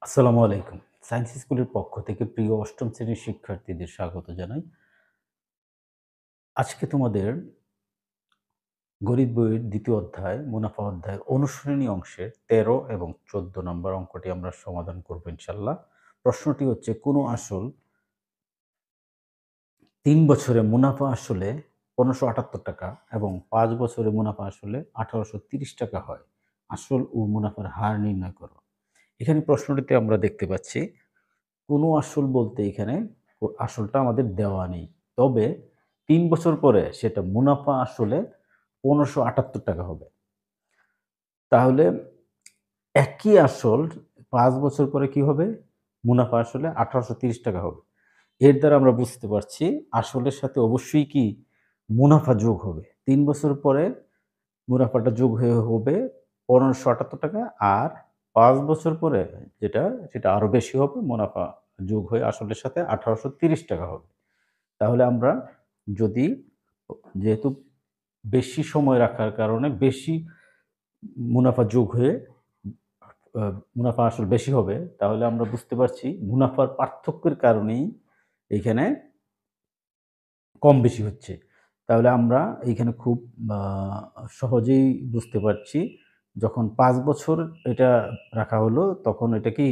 আসসালামু আলাইকুম। সায়েন্স স্কুলের পক্ষ থেকে প্রিয় অষ্টম শ্রেণীর শিক্ষার্থীদের স্বাগত জানাই। আজকে তোমাদের গণিত বইয়ের ২য় অধ্যায়, মুনাফা অধ্যায়ের অনুশীলনী অংশের ১৩ এবং ১৪ নম্বর অঙ্কটি আমরা সমাধান করব ইনশাআল্লাহ। প্রশ্নটি হচ্ছে, কোনো আসল ৩ বছরে মুনাফা আসলে ৳১৫৭৮ এবং ৫ বছরে মুনাফা আসলে ৳১৮৩০ হয়। আসল ও মুনাফার হার নির্ণয় করো। এখানে প্রশ্নটিতে আমরা দেখতে পাচ্ছি কোনো আসল বলতে এখানে আসলটা আমাদের দেওয়া নেই। তবে ৩ বছর পরে সেটা মুনাফা আসলে ৳১৫৭৮ হবে। তাহলে একই আসল ৫ বছর পরে কি হবে? মুনাফা আসলে ৳১৮৩০ হবে। এর দ্বারা আমরা বুঝতে পারছি আসলের সাথে অবশ্যই কি মুনাফা যোগ হবে। ৩ বছর পরে মুনাফাটা যোগ হয়ে হবে ৳১৫৭৮ আর ৫ বছর পরে সেটা আরো বেশি হবে। মুনাফা যোগ হয়ে আসলের সাথে ৳১৮৩০ হবে। তাহলে আমরা যদি যেহেতু বেশি সময় রাখার কারণে বেশি মুনাফা যোগ হয়ে আ মুনাফা আসল বেশি হবে, তাহলে আমরা বুঝতে পারছি মুনাফার পার্থক্যের কারণেই এইখানে কম বেশি হচ্ছে। তাহলে আমরা এইখানে খুব আ সহজেই বুঝতে পারছি, যখন ৫ বছর এটা রাখা হলো, তখন এটা কি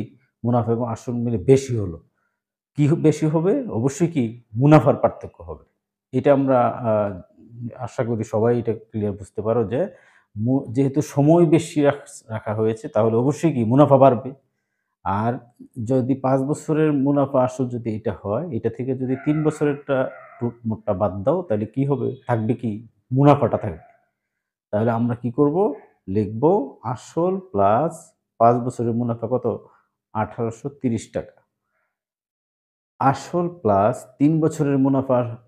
মুনাফা এবং আসল মিলে বেশি হলো। বেশি হবে? অবশ্যই কি মুনাফার পার্থক্য হবে। এটা আমরা আ আশা করি সবাই এটা ক্লিয়ার বুঝতে পারো যে যেহেতু সময় বেশি রাখা হয়েছে, তাহলে অবশ্যই কি মুনাফা বাড়বে। আর যদি ৫ বছরের মুনাফা আসল যদি এটা হয়, এটা থেকে যদি ৩ বছরেরটা মোটটা বাদ দাও, তাহলে কি হবে? থাকবে কি? মুনাফাটা থাকবে। তাহলে আমরা কি করব? লিখব আসল প্লাস ৫ বছরের মুনাফা কত? ৳১৮৩০। আসল প্লাস ৩ বছরের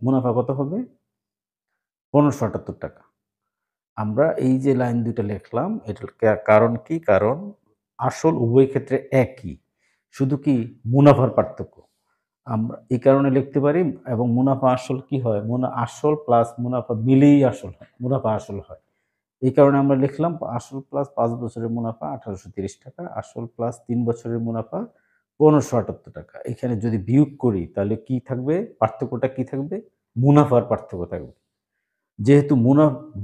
মুনাফা কত হবে? ৳১৫৭৮। আমরা এই যে লাইন ২ টা লিখলাম, এটার কারণ কি? কারণ আসল উভয় ক্ষেত্রে একই। শুধু কি মুনাফার পার্থক্য। আমরা এই কারণে লিখতে পারি, এবং মুনাফা আসল কি হয়? আসল প্লাস মুনাফা মিলেই আসল হয়। মুনাফা আসল হয়। এই কারণে আমরা লিখলাম আসল প্লাস ৫ বছরের মুনাফা ৳১৮৩০, আসল প্লাস ৩ বছরের মুনাফা ৳১৫৭৮। এখানে যদি বিয়োগ করি তাহলে কি থাকবে? পার্থক্যটা কি থাকবে? মুনাফার পার্থক্য থাকবে। যেহেতু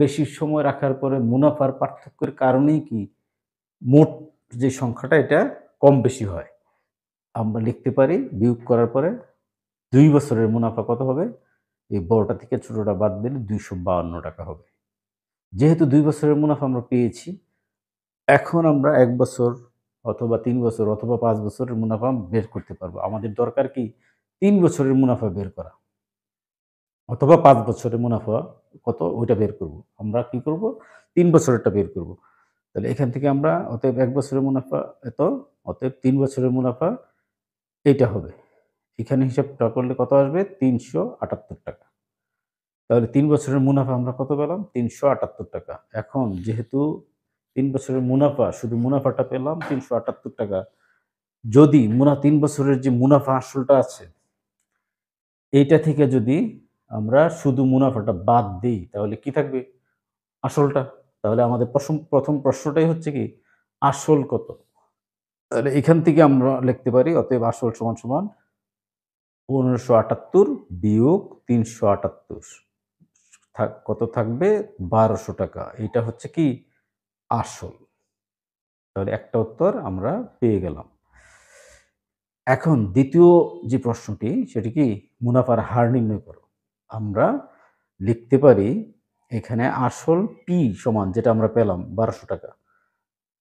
বেশি সময় রাখার পরে মুনাফার পার্থক্যের কারণেই কি মোট যে সংখ্যাটা এটা কম বেশি হয়। আমরা লিখতে পারি বিয়োগ করার পরে ২ বছরের মুনাফা কত হবে? এই বড়টা থেকে ছোটটা বাদ দিলে ৳২৫২ হবে। যেহেতু ২ বছরের মুনাফা আমরা পেয়েছি, এখন আমরা ১ বছর অথবা ৩ বছর অথবা ৫ বছরের মুনাফা বের করতে পারবো। আমাদের দরকার কি ৩ বছরের মুনাফা বের করা, অথবা ৫ বছরের মুনাফা কত ওইটা বের করব। আমরা কি করব? ৩ বছরেরটা বের করব। তাহলে এখান থেকে আমরা অতএব ১ বছরের মুনাফা এত, অতএব ৩ বছরের মুনাফা এইটা হবে। এখানে হিসাবটা করলে কত আসবে? ৳৩৭৮। তাহলে ৩ বছরের মুনাফা আমরা কত পেলাম? ৳৩৭৮। এখন যেহেতু ৩ বছরের মুনাফা, শুধু মুনাফাটা পেলাম ৳৩৭৮। যদি ৩ বছরের যে মুনাফা আসলটা আছে, এইটা থেকে যদি আমরা শুধু মুনাফাটা বাদ দেই, তাহলে কি থাকবে? আসলটা। তাহলে আমাদের প্রথম প্রশ্নটাই হচ্ছে কি? আসল কত? তাহলে এখান থেকে আমরা লিখতে পারি অতএব আসল সমান, সমান ১৫৭৮ বিয়োগ ৩৭৮। কত থাকবে? ৳১২০০। এটা হচ্ছে কি? আসল। তাহলে একটা উত্তর আমরা পেয়ে গেলাম। এখন ২য় যে প্রশ্নটি, সেটি কি? মুনাফার হার নির্ণয় করো। আমরা লিখতে পারি এখানে আসল P সমান, যেটা আমরা পেলাম ৳১২০০,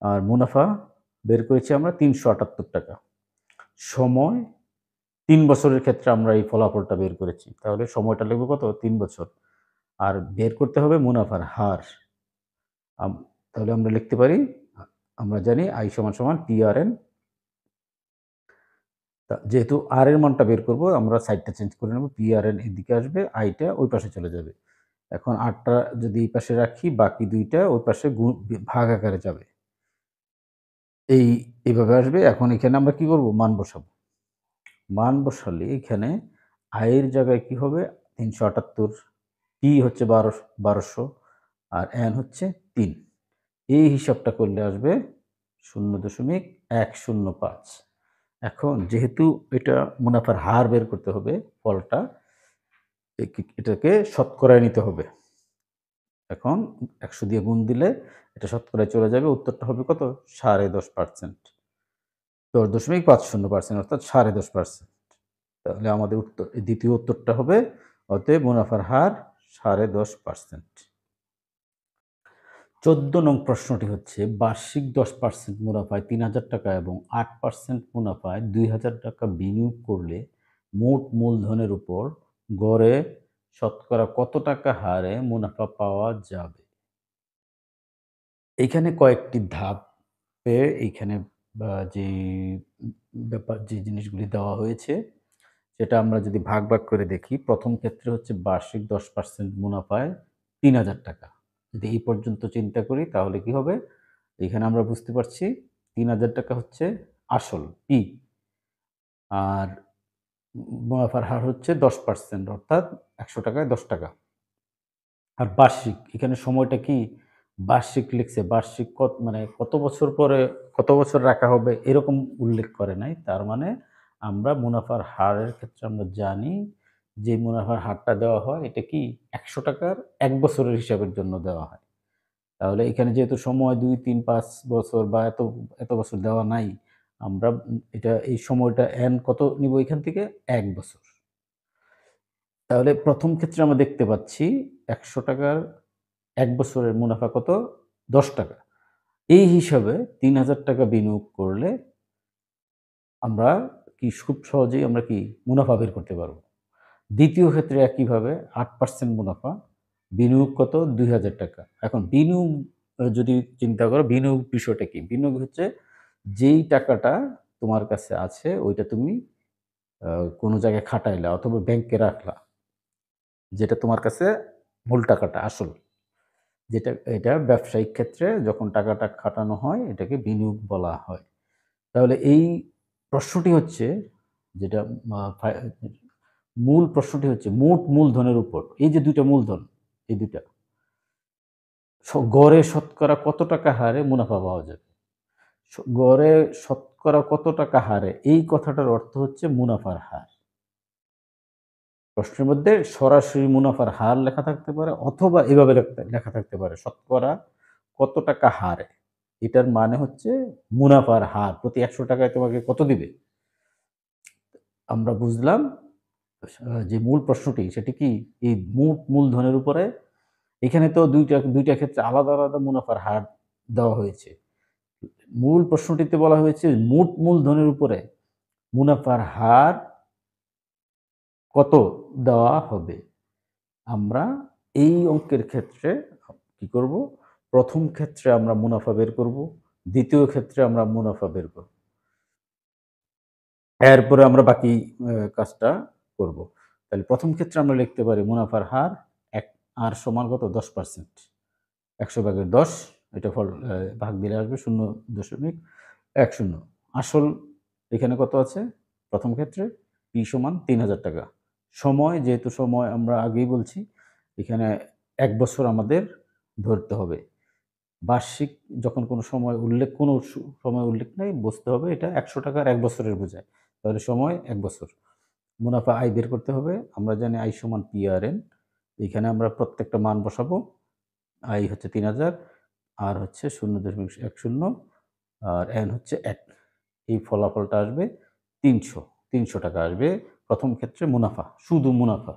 আর মুনাফা বের করেছি আমরা ৳৩৭৮। সময় ৩ বছরের ক্ষেত্রে আমরা এই ফলাফলটা বের করেছি। তাহলে সময়টা লিখব কত? ৩ বছর। আর বের করতে হবে মুনাফার হার। আম তাহলে আমরা লিখতে পারি, আমরা জানি I সমান, সমান TRN। যেহেতু R এর মানটা বের করব, আমরা সাইডটা চেঞ্জ করে নেব। PRN এদিকে আসবে, I টা ওই পাশে চলে যাবে। এখন ৮ টা যদি এই পাশে রাখি, বাকি ২ টা ওই পাশে ভাগ আকারে যাবে। এইভাবে আসবে। এখন এখানে আমরা কি করব? মান বসাবো। মান বসালে এখানে I এর জায়গায় কি হবে? ৩৭৮, P হচ্ছে ১২০০ আর N হচ্ছে ৩। এই হিসাবটা করলে আসবে ০.১০৫। এখন যেহেতু এটা মুনাফার হার বের করতে হবে, ফলটা এটাকে শতকরায় নিতে হবে। এখন ১০০ দিয়ে গুণ দিলে এটা শতকরায় চলে যাবে। উত্তরটা হবে কত? 10.৫%। ১০.৫০% অর্থাৎ 10.৫%। তাহলে আমাদের উত্তর দ্বিতীয় উত্তরটা হবে অতএব মুনাফার হার 10.৫%। ১৪ নং প্রশ্নটি হচ্ছে বার্ষিক ১০% মুনাফায় ৳৩,০০০ এবং ৮% মুনাফায় ৳২,০০০ বিনিয়োগ করলে মোট মূলধনের উপর গড়ে শতকরা কত টাকা হারে মুনাফা পাওয়া যাবে? এইখানে কয়েকটি ধাপে এইখানে যেই যে জিনিসগুলি দেওয়া হয়েছে সেটা আমরা যদি ভাগ করে দেখি, ১ম ক্ষেত্রে হচ্ছে বার্ষিক ১০% মুনাফায় ৳৩,০০০। যদি এই পর্যন্ত চিন্তা করি তাহলে কি হবে? এখানে আমরা বুঝতে পারছি ৳৩,০০০ হচ্ছে আসল P, আর মুনাফার হার হচ্ছে ১০% অর্থাৎ ৳১০০ য় ৳১০। আর বার্ষিক, এখানে সময়টা কি বার্ষিক লিখছে। বার্ষিক মানে কত বছর পরে কত বছর রাখা হবে এরকম উল্লেখ করে নাই। তার মানে আমরা মুনাফার হারের ক্ষেত্রে আমরা জানি যে মুনাফার হারটা দেওয়া হয় এটা কি ৳১০০ র ১ বছরের হিসাবের জন্য দেওয়া হয়। তাহলে এখানে যেহেতু সময় ২, ৩, ৫ বছর বা এত বছর দেওয়া নাই, আমরা এটা এই সময়টা কত নিব এখান থেকে? ১ বছর। তাহলে ১ম ক্ষেত্রে আমরা দেখতে পাচ্ছি ৳১০০ র ১ বছরের মুনাফা কত? ৳১০। এই হিসাবে ৳৩,০০০ বিনিয়োগ করলে আমরা খুব সহজেই আমরা মুনাফা বের করতে পারব। দ্বিতীয় ক্ষেত্রে একইভাবে ৮% মুনাফা, বিনিয়োগ কত? ৳২,০০০। এখন বিনিয়োগ যদি চিন্তা করো বিনিয়োগ বিষয়টা কি? বিনিয়োগ হচ্ছে যেই টাকাটা তোমার কাছে আছে ওইটা তুমি আ কোনো জায়গায় খাটাইলা অথবা ব্যাংকে রাখলা। যেটা তোমার কাছে মূল টাকাটা আসল। এটা ব্যবসায়িক ক্ষেত্রে যখন টাকাটা খাটানো হয় এটাকে বিনিয়োগ বলা হয়। তাহলে এই প্রশ্নটি হচ্ছে যেটা মা ফাই মূল প্রশ্নটি হচ্ছে মোট মূলধনের উপর এই যে ২ টা মূলধন, এই ২ টা গড়ে শতকরা কত টাকা হারে মুনাফা পাওয়া যাবে? গড়ে শতকরা কত টাকা হারে এই কথাটার অর্থ হচ্ছে মুনাফার হার। প্রশ্নের মধ্যে সরাসরি মুনাফার হার লেখা থাকতে পারে অথবা এভাবে লেখা থাকতে পারে শতকরা কত টাকা হারে। এটার মানে হচ্ছে মুনাফার হার। প্রতি ৳১০০ য় তোমাকে কত দিবে? আমরা বুঝলাম যে মূল প্রশ্নটি সেটি কি এই মোট মূলধনের উপরে। এখানে তো ২ টা ক্ষেত্রে আলাদা মুনাফার হার দেওয়া হয়েছে। মূল প্রশ্নটিতে বলা হয়েছে মোট মূলধনের উপরে মুনাফার হার কত দেওয়া হবে? আমরা এই অঙ্কের ক্ষেত্রে কি করব? ১ম ক্ষেত্রে আমরা মুনাফা বের করব, দ্বিতীয় ক্ষেত্রে আমরা মুনাফা বের করব। এরপরে আমরা বাকি কাজটা করব। তাহলে ১ম ক্ষেত্রে আমরা লিখতে পারি মুনাফার হার আর সমান কত? ১০%। ১০০ ভাগের ১০ এটা ভাগ দিলে আসবে ০.১০। আসল এখানে কত আছে? ১ম ক্ষেত্রে P সমান ৳৩,০০০। সময় যেহেতু সময় আমরা আগেই বলছি এখানে ১ বছর আমাদের ধরতে হবে। বার্ষিক যখন কোনো সময় উল্লেখ নাই বুঝতে হবে এটা ৳১০০ র ১ বছরের বোঝায়। তাহলে সময় ১ বছর। মুনাফা আয় বের করতে হবে। আমরা জানি আয় সমান PRN। এখানে আমরা প্রত্যেকটা মান বসাবো। আয় হচ্ছে ৩,০০০, আর হচ্ছে ০.১০ আর N হচ্ছে ১। এই ফলাফলটা আসবে ৩০০। ৳৩০০ আসবে ১ম ক্ষেত্রে মুনাফা, শুধু মুনাফা।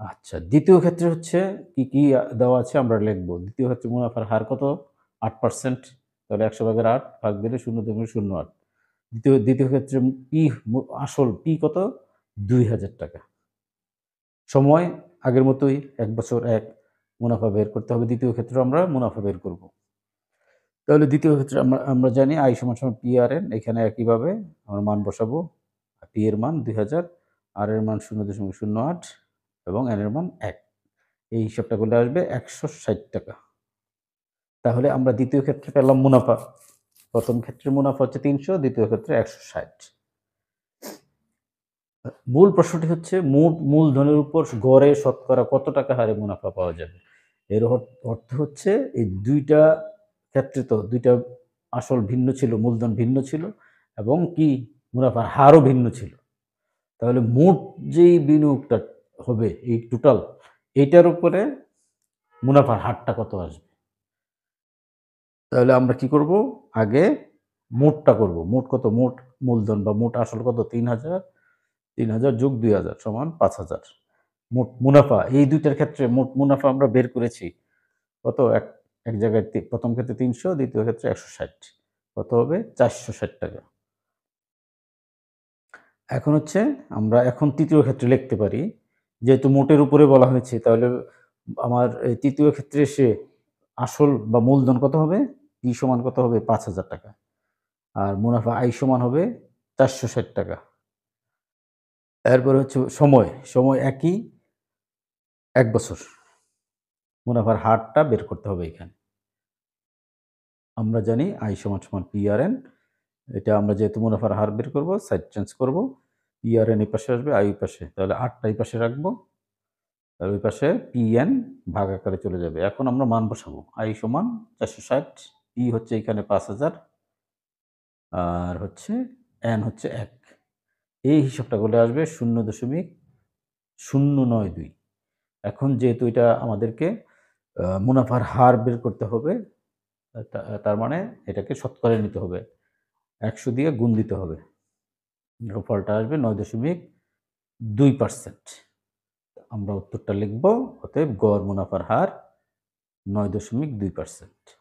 আচ্ছা, দ্বিতীয় ক্ষেত্রে হচ্ছে কি দেওয়া আছে আমরা লিখব। দ্বিতীয় ক্ষেত্রে মুনাফার হার কত? ৮%। তাহলে ১০০ ভাগের ৮ ভাগ দিলে ০.০৮। দ্বিতীয় ক্ষেত্রে পি আসল P কত? ৳২,০০০। সময় আগের মতোই ১ বছর ১ মুনাফা বের করতে হবে। দ্বিতীয় ক্ষেত্রেও আমরা মুনাফা বের করব। তাহলে দ্বিতীয় ক্ষেত্রে আমরা জানি I সমান PRN, এখানে একইভাবে আমরা মান বসাবো। P এর মান ২,০০০, R এর মান ০.০৮ এবং N এর মান ১। এই হিসাবটা করলে আসবে ৳১৬০। তাহলে আমরা দ্বিতীয় ক্ষেত্রে পেলাম মুনাফা। ১ম ক্ষেত্রে মুনাফা হচ্ছে ৩০০, দ্বিতীয় ক্ষেত্রে ১৬০। মূল প্রশ্নটি হচ্ছে মোট মূলধনের উপর গড়ে শতকরা কত টাকা হারে মুনাফা পাওয়া যাবে? এর অর্থ হচ্ছে এই ২ টা ক্ষেত্রে তো ২ টা আসল ভিন্ন ছিল, মূলধন ভিন্ন ছিল এবং মুনাফার হারও ভিন্ন ছিল। তাহলে মোট যেই বিনিয়োগটা হবে এই টোটাল এইটার উপরে মুনাফার হারটা কত আসবে? তাহলে আমরা কি করব? আগে মোটটা করব। মোট কত? মোট মূলধন বা মোট আসল কত? ৩,০০০, ৩,০০০ যোগ ২,০০০ সমান ৫,০০০। মোট মুনাফা এই ২ টার ক্ষেত্রে মোট মুনাফা আমরা বের করেছি। কত? এক জায়গায় ১ম ক্ষেত্রে ৩০০, দ্বিতীয় ক্ষেত্রে ১৬০। কত হবে? ৳৪৬০। এখন হচ্ছে আমরা এখন ৩য় ক্ষেত্রে লিখতে পারি। যেহেতু মোটের উপরে বলা হয়েছে তাহলে আমার এই ৩য় ক্ষেত্রে এসে আসল বা মূলধন কত হবে? P সমান কত হবে? ৳৫,০০০। আর মুনাফা I সমান হবে ৳৪৬০। এরপরে হচ্ছে সময়, সময় একই ১ বছর। মুনাফার হারটা বের করতে হবে এখানে। আমরা জানি I সমান সমান PRN। এটা আমরা যেহেতু মুনাফার হার বের করব, সাইড চেঞ্জ করব। PRN এই পাশে আসবে, I ওই পাশে। তাহলে ৮ টা এই পাশে রাখবো। আর ওই পাশে PN ভাগ আকারে চলে যাবে। এখন আমরা মান বসাবো। I সমান ৪৬০, P হচ্ছে এখানে ৫,০০০ আর হচ্ছে N হচ্ছে ১। এই হিসাবটা করলে আসবে ০.০৯২। এখন যেহেতু এটা আমাদেরকে মুনাফার হার বের করতে হবে, তার মানে এটাকে শতকরায় নিতে হবে। ১০০ দিয়ে গুণ দিতে হবে। ফলটা আসবে ৯.২%। আমরা উত্তরটা লিখব। অতএব গড় মুনাফার হার ৯.২%।